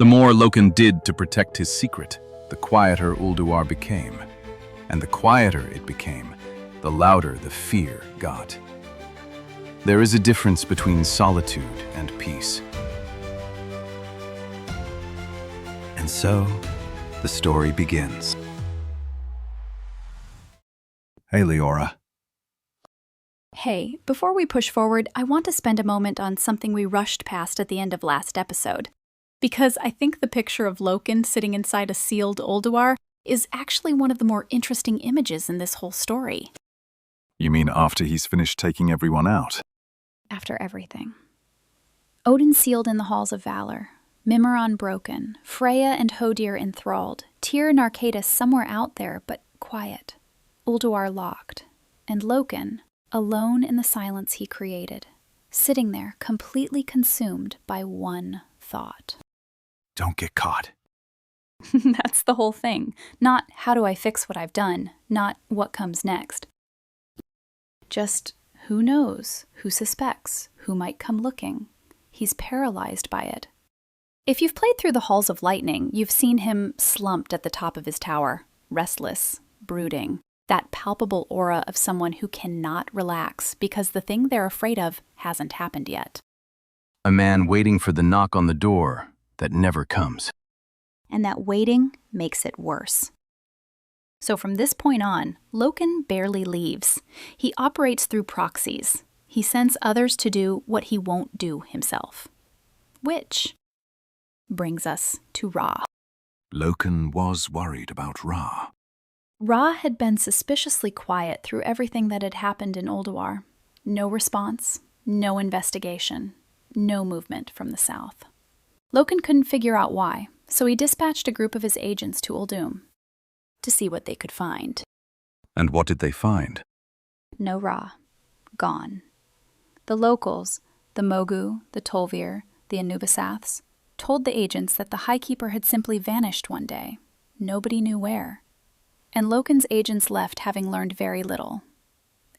The more Loken did to protect his secret, the quieter Ulduar became. And the quieter it became, the louder the fear got. There is a difference between solitude and peace. And so, the story begins. Hey, Leora. Hey, before we push forward, I want to spend a moment on something we rushed past at the end of last episode. Because I think the picture of Loken sitting inside a sealed Ulduar is actually one of the more interesting images in this whole story. You mean after he's finished taking everyone out? After everything. Odin sealed in the halls of valor, Mimiron broken, Freya and Hodir enthralled, Tyr and Arcadis somewhere out there but quiet, Ulduar locked, and Loken, alone in the silence he created, sitting there completely consumed by one thought. Don't get caught. That's the whole thing. Not how do I fix what I've done, not what comes next. Just who knows, who suspects, who might come looking. He's paralyzed by it. If you've played through the Halls of Lightning, you've seen him slumped at the top of his tower, restless, brooding, that palpable aura of someone who cannot relax because the thing they're afraid of hasn't happened yet. A man waiting for the knock on the door that never comes. And that waiting makes it worse. So from this point on, Loken barely leaves. He operates through proxies. He sends others to do what he won't do himself. Which brings us to Ra. Loken was worried about Ra. Ra had been suspiciously quiet through everything that had happened in Ulduar. No response, no investigation, no movement from the south. Loken couldn't figure out why, so he dispatched a group of his agents to Uldum to see what they could find. And what did they find? No Ra. Gone. The locals, the Mogu, the Tolvir, the Anubisaths, told the agents that the Highkeeper had simply vanished one day. Nobody knew where. And Loken's agents left having learned very little.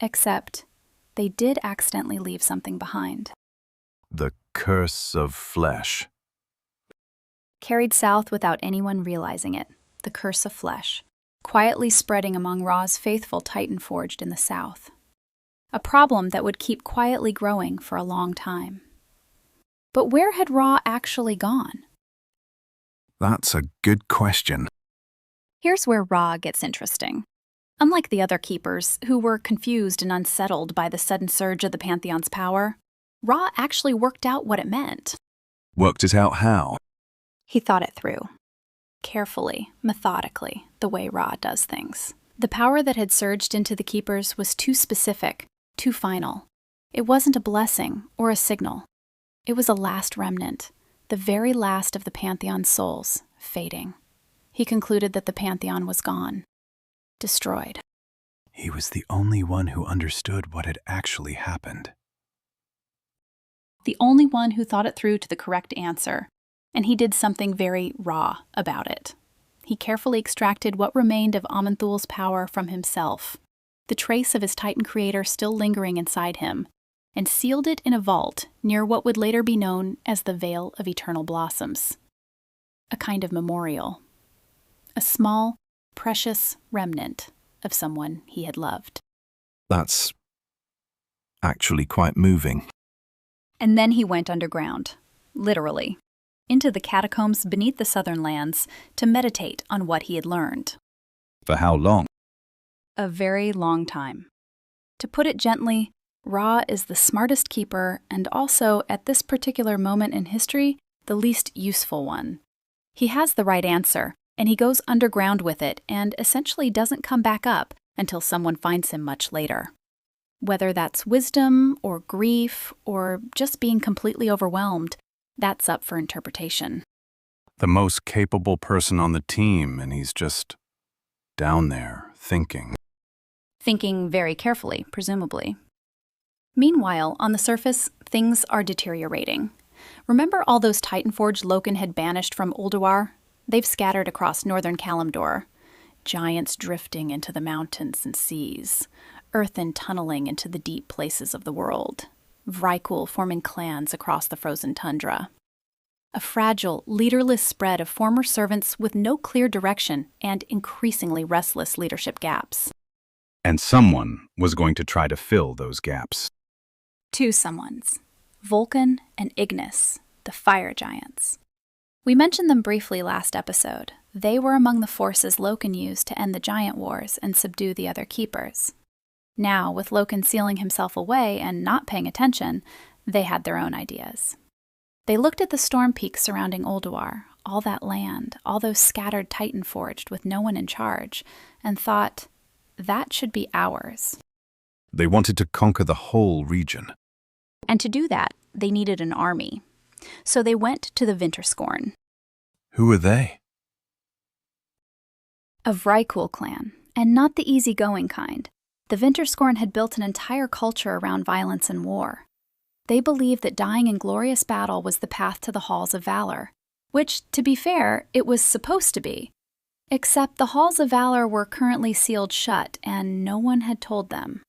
Except, they did accidentally leave something behind. The curse of flesh. Carried south without anyone realizing it, the curse of flesh, quietly spreading among Ra's faithful Titan forged in the south. A problem that would keep quietly growing for a long time. But where had Ra actually gone? That's a good question. Here's where Ra gets interesting. Unlike the other keepers, who were confused and unsettled by the sudden surge of the Pantheon's power, Ra actually worked out what it meant. Worked it out how? He thought it through. Carefully, methodically, the way Ra does things. The power that had surged into the keepers was too specific, too final. It wasn't a blessing or a signal. It was a last remnant, the very last of the Pantheon's souls, fading. He concluded that the Pantheon was gone, destroyed. He was the only one who understood what had actually happened. The only one who thought it through to the correct answer, and he did something very Ra about it. He carefully extracted what remained of Amenthul's power from himself, the trace of his Titan creator still lingering inside him, and sealed it in a vault near what would later be known as the Veil of Eternal Blossoms. A kind of memorial. A small, precious remnant of someone he had loved. That's actually quite moving. And then he went underground, literally, into the catacombs beneath the southern lands to meditate on what he had learned. For how long? A very long time. To put it gently, Ra is the smartest keeper and also, at this particular moment in history, the least useful one. He has the right answer, and he goes underground with it and essentially doesn't come back up until someone finds him much later. Whether that's wisdom or grief or just being completely overwhelmed, that's up for interpretation. The most capable person on the team, and he's just down there, thinking. Thinking very carefully, presumably. Meanwhile, on the surface, things are deteriorating. Remember all those Titanforged Loken had banished from Ulduar? They've scattered across northern Kalimdor. Giants drifting into the mountains and seas. Earthen tunneling into the deep places of the world. Vrykul forming clans across the frozen tundra. a fragile, leaderless spread of former servants with no clear direction and increasingly restless leadership gaps. And someone was going to try to fill those gaps. Two someones, Vulcan and Ignis, the fire giants. We mentioned them briefly last episode. They were among the forces Loken used to end the giant wars and subdue the other keepers. Now, with Loken sealing himself away and not paying attention, they had their own ideas. They looked at the storm peaks surrounding Ulduar, all that land, all those scattered Titan forged with no one in charge, and thought, that should be ours. They wanted to conquer the whole region. And to do that, they needed an army. So they went to the Vinterscorn. Who are they? A Vrykul clan, and not the easygoing kind. The Vinterscorn had built an entire culture around violence and war. They believed that dying in glorious battle was the path to the halls of valor, which, to be fair, it was supposed to be. Except the halls of valor were currently sealed shut, and no one had told them.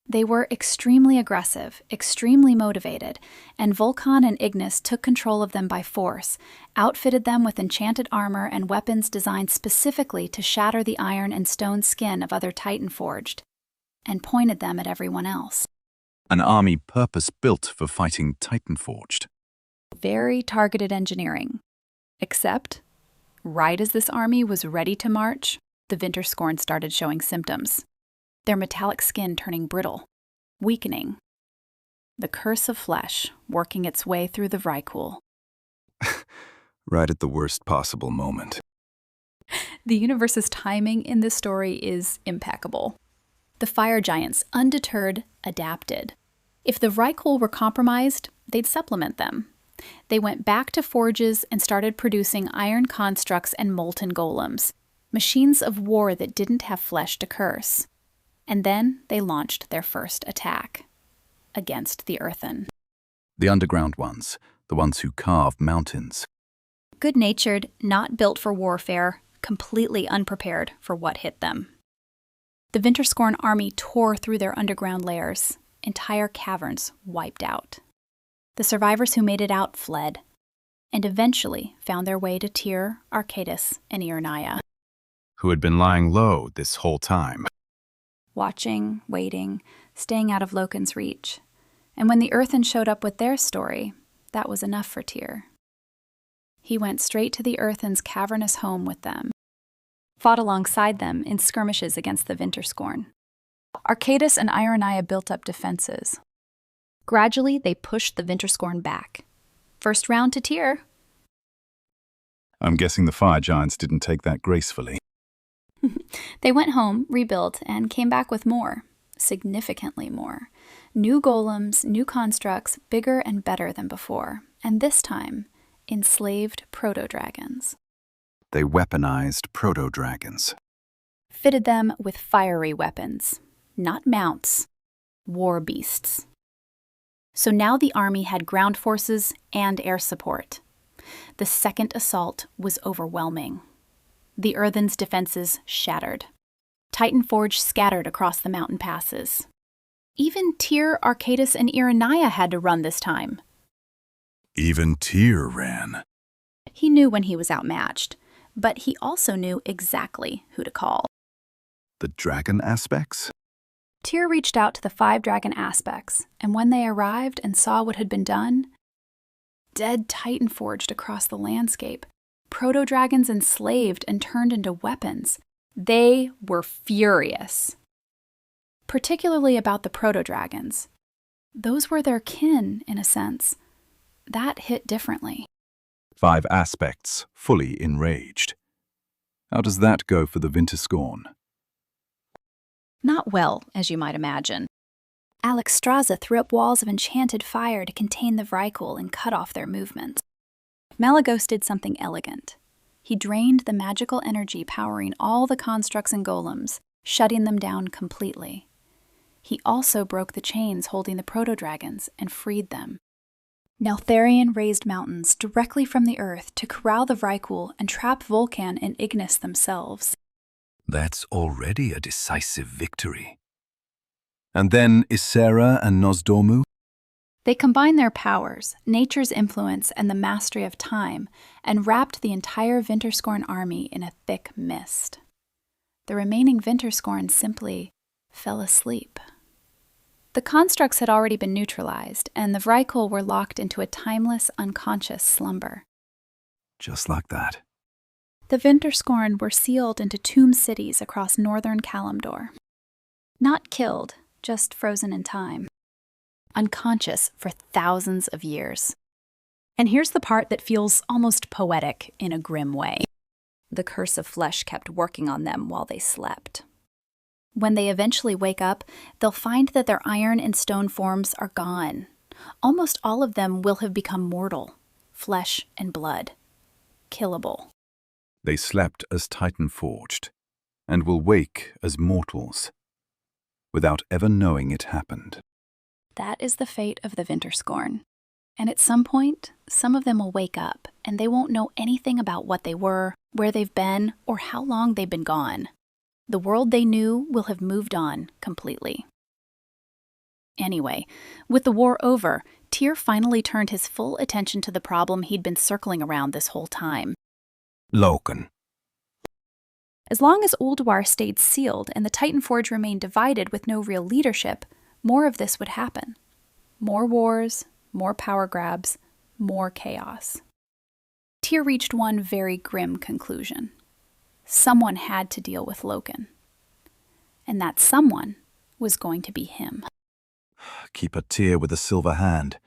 They were extremely aggressive, extremely motivated, and Vulcan and Ignis took control of them by force, outfitted them with enchanted armor and weapons designed specifically to shatter the iron and stone skin of other Titan forged, and pointed them at everyone else. An army purpose-built for fighting Titan forged. Very targeted engineering. Except, right as this army was ready to march, the Vinterscorn started showing symptoms. Their metallic skin turning brittle, weakening. The curse of flesh working its way through the Vrykul. Right at the worst possible moment. The universe's timing in this story is impeccable. The fire giants, undeterred, adapted. If the Vrykul were compromised, they'd supplement them. They went back to forges and started producing iron constructs and molten golems, machines of war that didn't have flesh to curse. And then they launched their first attack against the Earthen. The underground ones, the ones who carved mountains. Good-natured, not built for warfare, completely unprepared for what hit them. The Vinterscorn army tore through their underground lairs, entire caverns wiped out. The survivors who made it out fled, and eventually found their way to Tyr, Arcadis, and Irnaya. Who had been lying low this whole time. Watching, waiting, staying out of Loken's reach. And when the Earthen showed up with their story, that was enough for Tyr. He went straight to the Earthen's cavernous home with them, fought alongside them in skirmishes against the Vinterscorn. Arcadis and Irnaya built up defenses. Gradually, they pushed the Vinterscorn back. First round to Tyr. I'm guessing the fire giants didn't take that gracefully. They went home, rebuilt, and came back with more. Significantly more. New golems, new constructs, bigger and better than before. And this time, enslaved proto-dragons. They weaponized proto-dragons. Fitted them with fiery weapons. Not mounts. War beasts. So now the army had ground forces and air support. The second assault was overwhelming. The Earthen's defenses shattered. Titan Forge scattered across the mountain passes. Even Tyr, Arcadis, and Irnaya had to run this time. Even Tyr ran. He knew when he was outmatched, but he also knew exactly who to call. The dragon aspects? Tyr reached out to the 5 dragon aspects, and when they arrived and saw what had been done, dead Titan forged across the landscape, proto-dragons enslaved and turned into weapons. They were furious. Particularly about the proto-dragons. Those were their kin, in a sense. That hit differently. 5 aspects, fully enraged. How does that go for the Vinterscorn? Not well, as you might imagine. Alexstrasza threw up walls of enchanted fire to contain the Vrykul and cut off their movements. Malygos did something elegant. He drained the magical energy powering all the constructs and golems, shutting them down completely. He also broke the chains holding the proto-dragons and freed them. Neltharion raised mountains directly from the earth to corral the Vrykul and trap Vulcan and Ignis themselves. That's already a decisive victory. And then Ysera and Nosdormu? They combined their powers, nature's influence, and the mastery of time, and wrapped the entire Vinterscorn army in a thick mist. The remaining Vinterscorn simply fell asleep. The constructs had already been neutralized, and the Vrykul were locked into a timeless, unconscious slumber. Just like that. The Vinterscorn were sealed into tomb cities across northern Kalimdor. Not killed, just frozen in time. Unconscious for thousands of years. And here's the part that feels almost poetic in a grim way. The curse of flesh kept working on them while they slept. When they eventually wake up, they'll find that their iron and stone forms are gone. Almost all of them will have become mortal, flesh and blood, killable. They slept as Titan-forged, and will wake as mortals, without ever knowing it happened. That is the fate of the Vinterscorn. And at some point, some of them will wake up, and they won't know anything about what they were, where they've been, or how long they've been gone. The world they knew will have moved on completely. Anyway, with the war over, Tyr finally turned his full attention to the problem he'd been circling around this whole time. Loken. As long as Ulduar stayed sealed and the Titan Forge remained divided with no real leadership, more of this would happen. More wars, more power grabs, more chaos. Tyr reached one very grim conclusion. Someone had to deal with Loken. And that someone was going to be him. Keep a Tyr with a silver hand,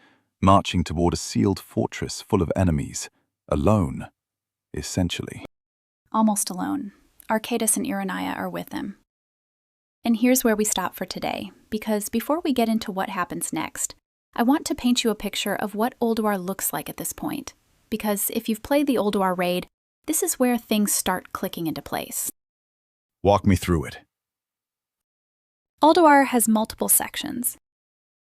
marching toward a sealed fortress full of enemies, alone, essentially. Almost alone. Arcadus and Irenaia are with him. And here's where we stop for today, because before we get into what happens next, I want to paint you a picture of what Ulduar looks like at this point, because if you've played the Ulduar raid, this is where things start clicking into place. Walk me through it. Ulduar has multiple sections.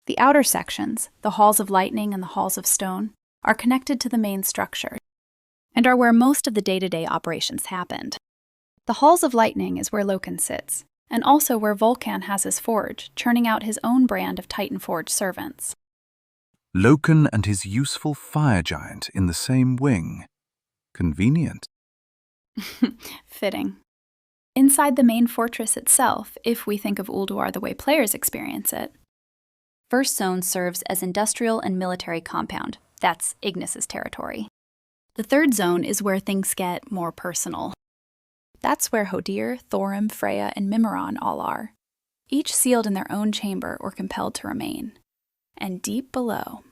The outer sections, the Halls of Lightning and the Halls of Stone, are connected to the main structure, and are where most of the day-to-day operations happened. The Halls of Lightning is where Loken sits, and also where Vulcan has his forge, churning out his own brand of Titan Forge servants. Loken and his useful fire giant in the same wing. Convenient. Fitting. Inside the main fortress itself, if we think of Ulduar the way players experience it, First Zone serves as industrial and military compound. That's Ignis's territory. The Third Zone is where things get more personal. That's where Hodir, Thorim, Freya, and Mimiron all are, each sealed in their own chamber or compelled to remain. And deep below,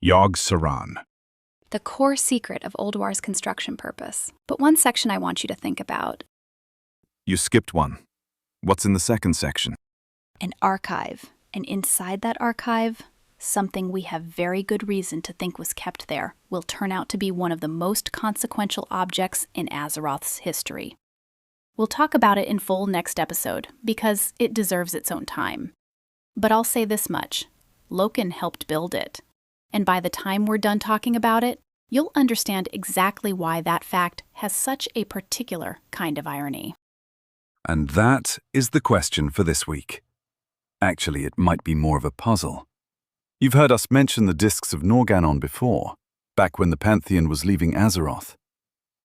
Yogg Saron. The core secret of Ulduar's construction purpose. But one section I want you to think about. You skipped one. What's in the second section? An archive. And inside that archive, something we have very good reason to think was kept there will turn out to be one of the most consequential objects in Azeroth's history. We'll talk about it in full next episode, because it deserves its own time. But I'll say this much. Loken helped build it. And by the time we're done talking about it, you'll understand exactly why that fact has such a particular kind of irony. And that is the question for this week. Actually, it might be more of a puzzle. You've heard us mention the discs of Norgannon before, back when the Pantheon was leaving Azeroth.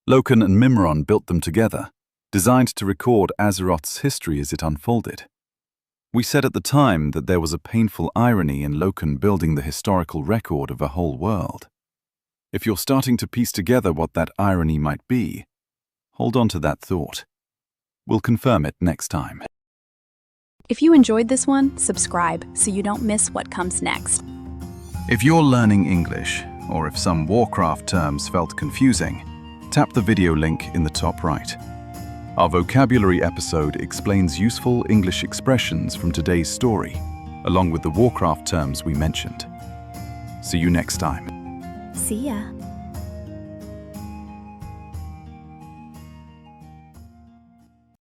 Loken and Mimiron built them together, designed to record Azeroth's history as it unfolded. We said at the time that there was a painful irony in Loken building the historical record of a whole world. If you're starting to piece together what that irony might be, hold on to that thought. We'll confirm it next time. If you enjoyed this one, subscribe so you don't miss what comes next. If you're learning English, or if some Warcraft terms felt confusing, tap the video link in the top right. Our vocabulary episode explains useful English expressions from today's story, along with the Warcraft terms we mentioned. See you next time. See ya.